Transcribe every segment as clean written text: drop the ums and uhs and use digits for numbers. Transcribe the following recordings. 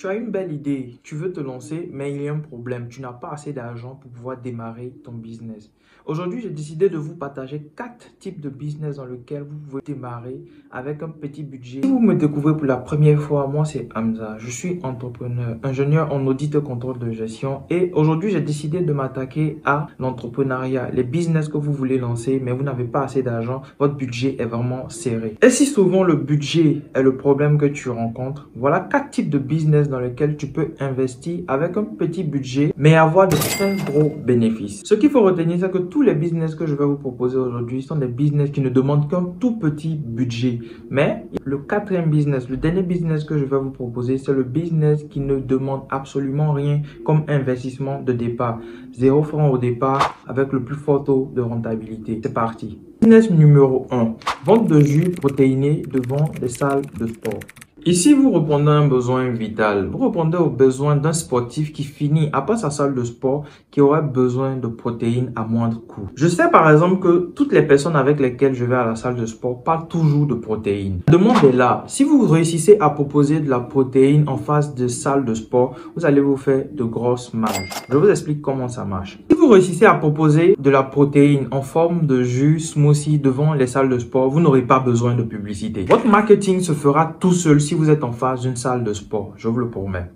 Tu as une belle idée, tu veux te lancer, mais il y a un problème. Tu n'as pas assez d'argent pour pouvoir démarrer ton business. Aujourd'hui, j'ai décidé de vous partager 4 types de business dans lesquels vous pouvez démarrer avec un petit budget. Si vous me découvrez pour la première fois, moi c'est Hamza. Je suis entrepreneur, ingénieur en audit et contrôle de gestion. Et aujourd'hui, j'ai décidé de m'attaquer à l'entrepreneuriat, les business que vous voulez lancer, mais vous n'avez pas assez d'argent. Votre budget est vraiment serré. Et si souvent le budget est le problème que tu rencontres, voilà 4 types de business dans lesquels tu peux investir avec un petit budget, mais avoir de très gros bénéfices. Ce qu'il faut retenir, c'est que tous les business que je vais vous proposer aujourd'hui sont des business qui ne demandent qu'un tout petit budget. Mais le quatrième business, le dernier business que je vais vous proposer, c'est le business qui ne demande absolument rien comme investissement de départ. 0 francs au départ avec le plus fort taux de rentabilité. C'est parti. Business numéro 1. Vente de jus protéinés devant les salles de sport. Ici, vous répondez à un besoin vital. Vous répondez au besoin d'un sportif qui finit après sa salle de sport, qui aurait besoin de protéines à moindre coût. Je sais par exemple que toutes les personnes avec lesquelles je vais à la salle de sport parlent toujours de protéines. La demande est là. Si vous réussissez à proposer de la protéine en face de salle de sport, vous allez vous faire de grosses marges. Je vous explique comment ça marche. Si vous réussissez à proposer de la protéine en forme de jus, smoothie devant les salles de sport, vous n'aurez pas besoin de publicité. Votre marketing se fera tout seul si vous êtes en face d'une salle de sport, je vous le promets.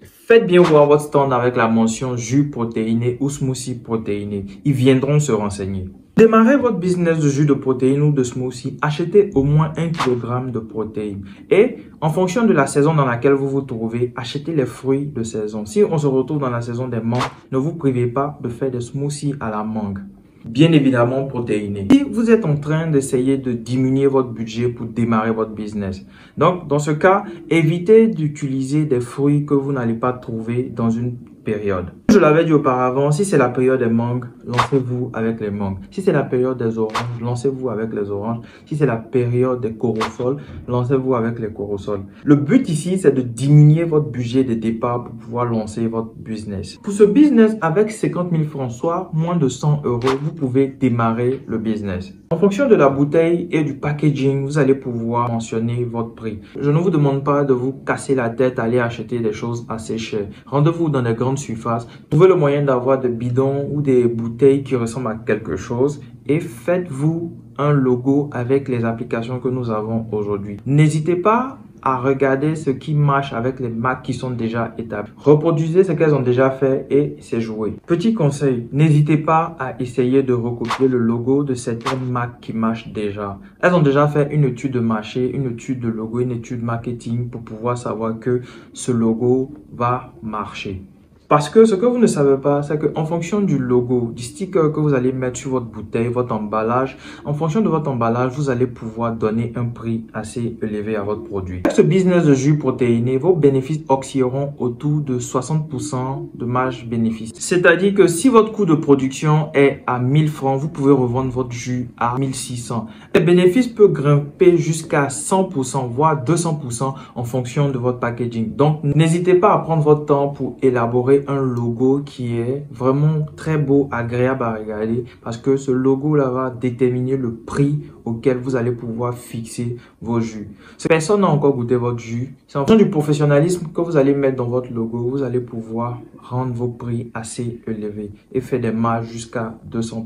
Faites bien voir votre stand avec la mention jus protéiné ou smoothie protéiné. Ils viendront se renseigner. Démarrez votre business de jus de protéines ou de smoothie, achetez au moins 1 kg de protéines. Et en fonction de la saison dans laquelle vous vous trouvez, achetez les fruits de saison. Si on se retrouve dans la saison des mangues, ne vous privez pas de faire des smoothies à la mangue. Bien évidemment protéinés. Si vous êtes en train d'essayer de diminuer votre budget pour démarrer votre business, donc dans ce cas, évitez d'utiliser des fruits que vous n'allez pas trouver dans une période. Je l'avais dit auparavant, si c'est la période des mangues, lancez-vous avec les mangues. Si c'est la période des oranges, lancez-vous avec les oranges. Si c'est la période des corosols, lancez-vous avec les corosols. Le but ici, c'est de diminuer votre budget de départ pour pouvoir lancer votre business. Pour ce business, avec 50 000 francs, soit moins de 100 €, vous pouvez démarrer le business. En fonction de la bouteille et du packaging, vous allez pouvoir mentionner votre prix. Je ne vous demande pas de vous casser la tête à aller acheter des choses assez chères. Rendez-vous dans des grandes surfaces. Trouvez le moyen d'avoir des bidons ou des bouteilles qui ressemblent à quelque chose et faites-vous un logo avec les applications que nous avons aujourd'hui. N'hésitez pas à regarder ce qui marche avec les marques qui sont déjà établies. Reproduisez ce qu'elles ont déjà fait et c'est joué. Petit conseil, n'hésitez pas à essayer de recopier le logo de certaines marques qui marchent déjà. Elles ont déjà fait une étude de marché, une étude de logo, une étude marketing pour pouvoir savoir que ce logo va marcher. Parce que ce que vous ne savez pas, c'est qu'en fonction du logo, du sticker que vous allez mettre sur votre bouteille, votre emballage, en fonction de votre emballage, vous allez pouvoir donner un prix assez élevé à votre produit. Avec ce business de jus protéiné, vos bénéfices oscilleront autour de 60% de marge bénéfice. C'est-à-dire que si votre coût de production est à 1000 francs, vous pouvez revendre votre jus à 1600. Les bénéfices peuvent grimper jusqu'à 100%, voire 200% en fonction de votre packaging. Donc, n'hésitez pas à prendre votre temps pour élaborer un logo qui est vraiment très beau, agréable à regarder parce que ce logo là va déterminer le prix auquel vous allez pouvoir fixer vos jus. Si personne n'a encore goûté votre jus, c'est en fonction du professionnalisme que vous allez mettre dans votre logo, vous allez pouvoir rendre vos prix assez élevés et faire des marges jusqu'à 200%.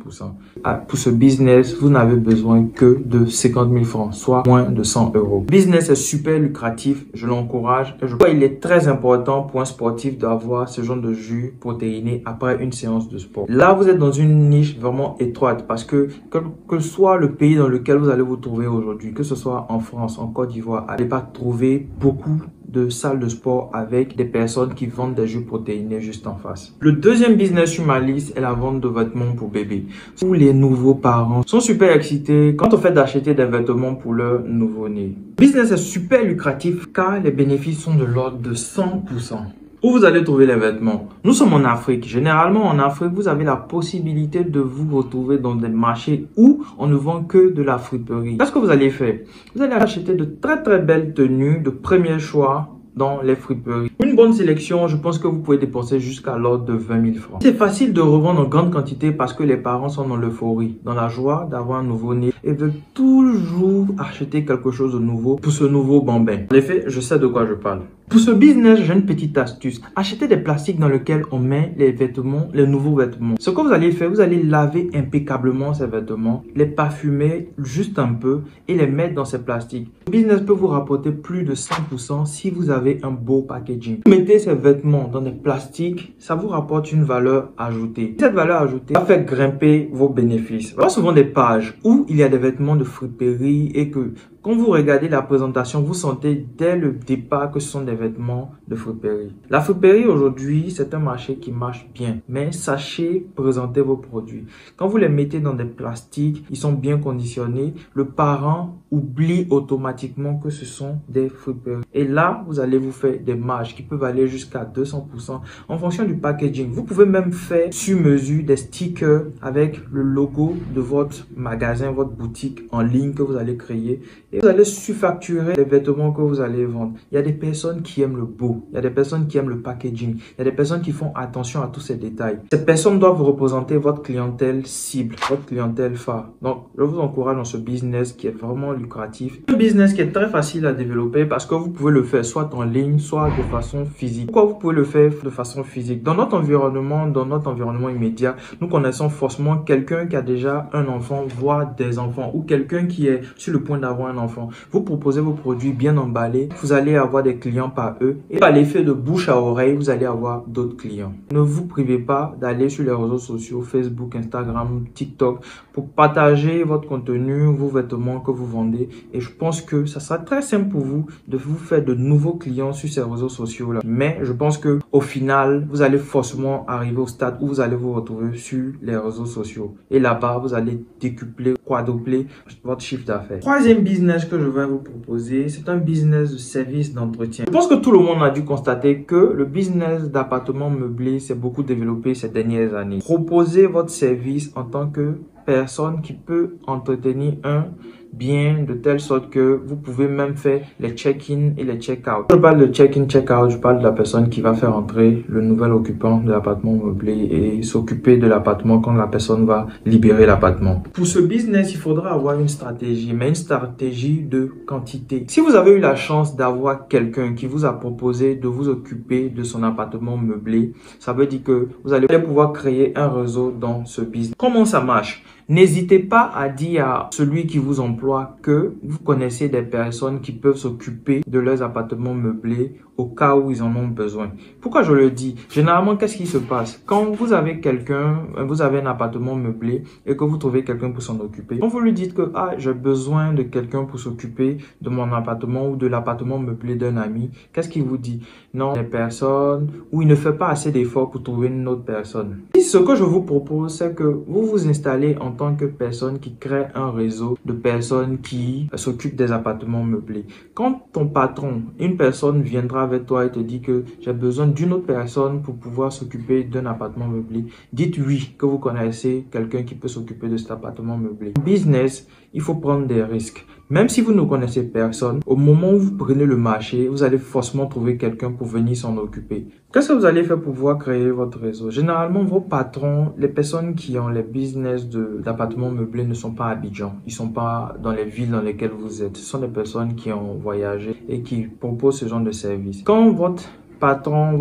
Pour ce business, vous n'avez besoin que de 50 000 francs, soit moins de 100 €. Le business est super lucratif, je l'encourage. Je crois qu'il est très important pour un sportif d'avoir ce genre de jus protéiné après une séance de sport. Là, vous êtes dans une niche vraiment étroite parce que quel que soit le pays dans lequel vous allez vous trouver aujourd'hui, que ce soit en France, en Côte d'Ivoire, vous n'allez pas trouver beaucoup de salles de sport avec des personnes qui vendent des jus protéinés juste en face. Le deuxième business sur ma liste est la vente de vêtements pour bébés. Tous les nouveaux parents sont super excités quand on fait d'acheter des vêtements pour leur nouveau-né. Le business est super lucratif car les bénéfices sont de l'ordre de 100%. Où vous allez trouver les vêtements? Nous sommes en Afrique. Généralement, en Afrique, vous avez la possibilité de vous retrouver dans des marchés où on ne vend que de la friperie. Qu'est-ce que vous allez faire? Vous allez acheter de très belles tenues de premier choix dans les friperies. Une bonne sélection, je pense que vous pouvez dépenser jusqu'à l'ordre de 20 000 francs. C'est facile de revendre en grande quantité parce que les parents sont dans l'euphorie, dans la joie d'avoir un nouveau-né et veulent toujours acheter quelque chose de nouveau pour ce nouveau bambin. En effet, je sais de quoi je parle. Pour ce business, j'ai une petite astuce. Achetez des plastiques dans lesquels on met les vêtements, les nouveaux vêtements. Ce que vous allez faire, vous allez laver impeccablement ces vêtements, les parfumer juste un peu et les mettre dans ces plastiques. Le business peut vous rapporter plus de 100% si vous avez un beau packaging. Vous mettez ces vêtements dans des plastiques, ça vous rapporte une valeur ajoutée. Cette valeur ajoutée va faire grimper vos bénéfices. Il y a souvent des pages où il y a des vêtements de friperie et que quand vous regardez la présentation, vous sentez dès le départ que ce sont des vêtements de friperie. La friperie aujourd'hui, c'est un marché qui marche bien, mais sachez présenter vos produits. Quand vous les mettez dans des plastiques, ils sont bien conditionnés, le parent oublie automatiquement que ce sont des friperies. Et là, vous allez vous faire des marges qui peuvent aller jusqu'à 200% en fonction du packaging. Vous pouvez même faire sur mesure des stickers avec le logo de votre magasin, votre boutique en ligne que vous allez créer. Et vous allez surfacturer les vêtements que vous allez vendre. Il y a des personnes qui aiment le beau. Il y a des personnes qui aiment le packaging. Il y a des personnes qui font attention à tous ces détails. Ces personnes doivent représenter votre clientèle cible, votre clientèle phare. Donc, je vous encourage dans ce business qui est vraiment lucratif. Un business qui est très facile à développer parce que vous pouvez le faire soit en ligne, soit de façon physique. Pourquoi vous pouvez le faire de façon physique? Dans notre environnement immédiat, nous connaissons forcément quelqu'un qui a déjà un enfant, voire des enfants, ou quelqu'un qui est sur le point d'avoir un enfant. Vous proposez vos produits bien emballés, vous allez avoir des clients par eux et par l'effet de bouche à oreille, vous allez avoir d'autres clients. Ne vous privez pas d'aller sur les réseaux sociaux, Facebook, Instagram, TikTok pour partager votre contenu, vos vêtements que vous vendez et je pense que ça sera très simple pour vous de vous faire de nouveaux clients sur ces réseaux sociaux là. Mais je pense que au final, vous allez forcément arriver au stade où vous allez vous retrouver sur les réseaux sociaux et là-bas, vous allez décupler, quadrupler votre chiffre d'affaires. Troisième business que je vais vous proposer, c'est un business de service d'entretien. Je pense que tout le monde a dû constater que le business d'appartement meublé s'est beaucoup développé ces dernières années. Proposez votre service en tant que personne qui peut entretenir un bien de telle sorte que vous pouvez même faire les check-in et les check-out. Je parle de check-in, check-out, je parle de la personne qui va faire entrer le nouvel occupant de l'appartement meublé et s'occuper de l'appartement quand la personne va libérer l'appartement. Pour ce business, il faudra avoir une stratégie, mais une stratégie de quantité. Si vous avez eu la chance d'avoir quelqu'un qui vous a proposé de vous occuper de son appartement meublé, ça veut dire que vous allez pouvoir créer un réseau dans ce business. Comment ça marche? N'hésitez pas à dire à celui qui vous emploie que vous connaissez des personnes qui peuvent s'occuper de leurs appartements meublés au cas où ils en ont besoin. Pourquoi je le dis? Généralement, qu'est-ce qui se passe? Quand vous avez quelqu'un, vous avez un appartement meublé et que vous trouvez quelqu'un pour s'en occuper, quand vous lui dites que j'ai besoin de quelqu'un pour s'occuper de mon appartement ou de l'appartement meublé d'un ami, qu'est-ce qu'il vous dit? Non, les personnes, ou il ne fait pas assez d'efforts pour trouver une autre personne. Et ce que je vous propose, c'est que vous vous installez en tant que personne qui crée un réseau de personnes qui s'occupent des appartements meublés. Quand ton patron, une personne viendra avec toi et te dit que j'ai besoin d'une autre personne pour pouvoir s'occuper d'un appartement meublé, dites oui que vous connaissez quelqu'un qui peut s'occuper de cet appartement meublé. En business, il faut prendre des risques. Même si vous ne connaissez personne, au moment où vous prenez le marché, vous allez forcément trouver quelqu'un pour venir s'en occuper. Qu'est-ce que vous allez faire pour pouvoir créer votre réseau? Généralement, vos patrons, les personnes qui ont les business d'appartements meublés ne sont pas à Abidjan. Ils ne sont pas dans les villes dans lesquelles vous êtes. Ce sont des personnes qui ont voyagé et qui proposent ce genre de service. Quand votre patron,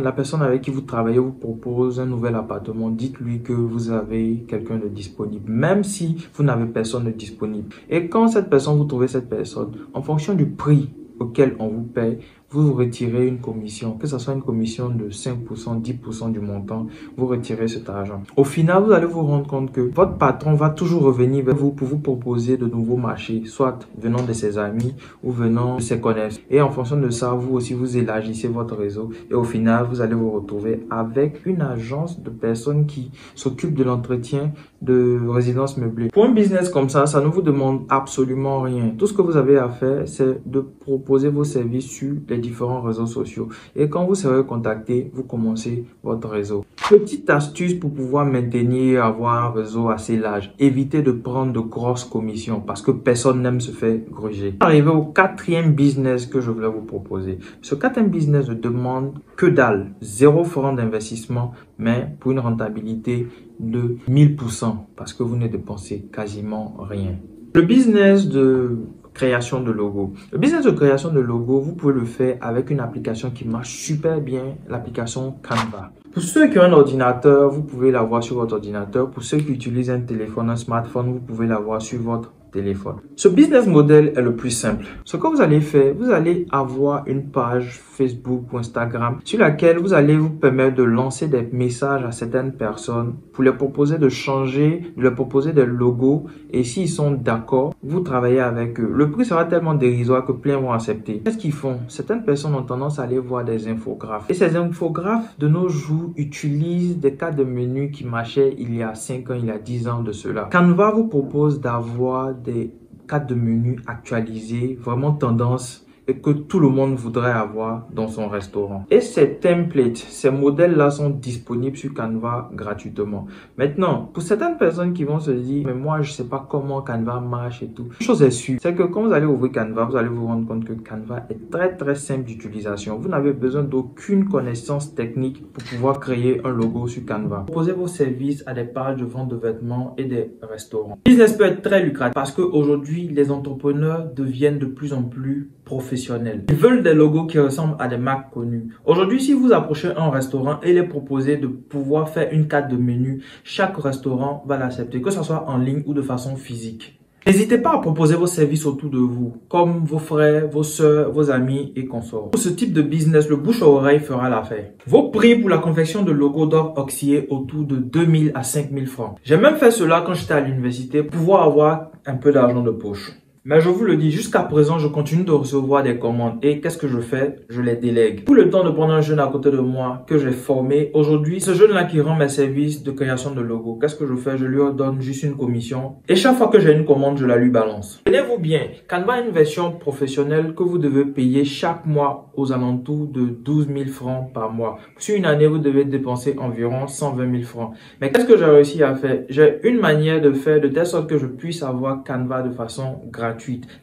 la personne avec qui vous travaillez vous propose un nouvel appartement, dites-lui que vous avez quelqu'un de disponible, même si vous n'avez personne de disponible. Et quand vous trouvez cette personne, en fonction du prix auquel on vous paye, vous retirez une commission, que ce soit une commission de 5%, 10% du montant, vous retirez cet argent. Au final, vous allez vous rendre compte que votre patron va toujours revenir vers vous pour vous proposer de nouveaux marchés, soit venant de ses amis ou venant de ses connaissances. Et en fonction de ça, vous aussi, vous élargissez votre réseau et au final, vous allez vous retrouver avec une agence de personnes qui s'occupent de l'entretien de résidences meublées. Pour un business comme ça ne vous demande absolument rien. Tout ce que vous avez à faire, c'est de proposer vos services sur les différents réseaux sociaux. Et quand vous serez contacté, vous commencez votre réseau. Petite astuce pour pouvoir avoir un réseau assez large. Évitez de prendre de grosses commissions parce que personne n'aime se faire gruger. Arrivé au quatrième business que je voulais vous proposer. Ce quatrième business ne demande que dalle. 0 franc d'investissement, mais pour une rentabilité de 1000% parce que vous ne dépensez quasiment rien. Le business de création de logo. Le business de création de logo, vous pouvez le faire avec une application qui marche super bien, l'application Canva. Pour ceux qui ont un ordinateur, vous pouvez l'avoir sur votre ordinateur. Pour ceux qui utilisent un téléphone, un smartphone, vous pouvez l'avoir sur votre téléphone. Ce business model est le plus simple. Ce que vous allez faire, vous allez avoir une page Facebook ou Instagram sur laquelle vous allez vous permettre de lancer des messages à certaines personnes pour leur proposer de changer, de leur proposer des logos et s'ils sont d'accord, vous travaillez avec eux. Le prix sera tellement dérisoire que plein vont accepter. Qu'est-ce qu'ils font? Certaines personnes ont tendance à aller voir des infographes. Et ces infographes de nos jours utilisent des cartes de menu qui marchaient il y a 5 ans, il y a 10 ans de cela. Canva vous propose d'avoir des cartes de menu actualisées, vraiment tendance et que tout le monde voudrait avoir dans son restaurant. Et ces templates, ces modèles-là sont disponibles sur Canva gratuitement. Maintenant, pour certaines personnes qui vont se dire, mais moi, je sais pas comment Canva marche et tout. Une chose est sûre, c'est que quand vous allez ouvrir Canva, vous allez vous rendre compte que Canva est très simple d'utilisation. Vous n'avez besoin d'aucune connaissance technique pour pouvoir créer un logo sur Canva. Proposez vos services à des pages de vente de vêtements et des restaurants. Le business peut être très lucratif parce qu'aujourd'hui, les entrepreneurs deviennent de plus en plus professionnels. Ils veulent des logos qui ressemblent à des marques connues. Aujourd'hui, si vous approchez un restaurant et les proposez de pouvoir faire une carte de menu, chaque restaurant va l'accepter, que ce soit en ligne ou de façon physique. N'hésitez pas à proposer vos services autour de vous, comme vos frères, vos sœurs, vos amis et consorts. Pour ce type de business, le bouche à oreille fera l'affaire. Vos prix pour la confection de logos doivent osciller autour de 2000 à 5000 francs. J'ai même fait cela quand j'étais à l'université pour pouvoir avoir un peu d'argent de poche. Mais je vous le dis, jusqu'à présent, je continue de recevoir des commandes. Et qu'est-ce que je fais? Je les délègue. Pour le temps de prendre un jeune à côté de moi que j'ai formé, aujourd'hui, ce jeune-là qui rend mes services de création de logo, qu'est-ce que je fais? Je lui donne juste une commission. Et chaque fois que j'ai une commande, je la lui balance. Tenez-vous bien, Canva a une version professionnelle que vous devez payer chaque mois aux alentours de 12 000 francs par mois. Sur une année, vous devez dépenser environ 120 000 francs. Mais qu'est-ce que j'ai réussi à faire? J'ai une manière de faire de telle sorte que je puisse avoir Canva de façon gratuite.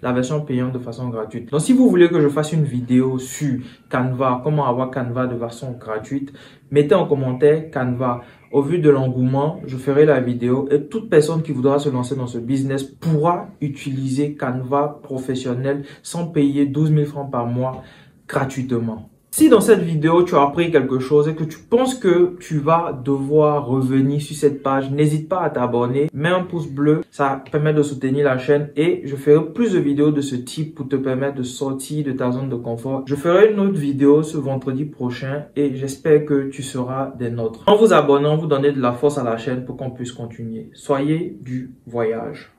La version payante de façon gratuite. Donc, si vous voulez que je fasse une vidéo sur Canva, comment avoir Canva de façon gratuite, mettez en commentaire Canva. Au vu de l'engouement, je ferai la vidéo et toute personne qui voudra se lancer dans ce business pourra utiliser Canva professionnel sans payer 12 000 francs par mois gratuitement. Si dans cette vidéo, tu as appris quelque chose et que tu penses que tu vas devoir revenir sur cette page, n'hésite pas à t'abonner, mets un pouce bleu, ça permet de soutenir la chaîne et je ferai plus de vidéos de ce type pour te permettre de sortir de ta zone de confort. Je ferai une autre vidéo ce vendredi prochain et j'espère que tu seras des nôtres. En vous abonnant, vous donnez de la force à la chaîne pour qu'on puisse continuer. Soyez du voyage.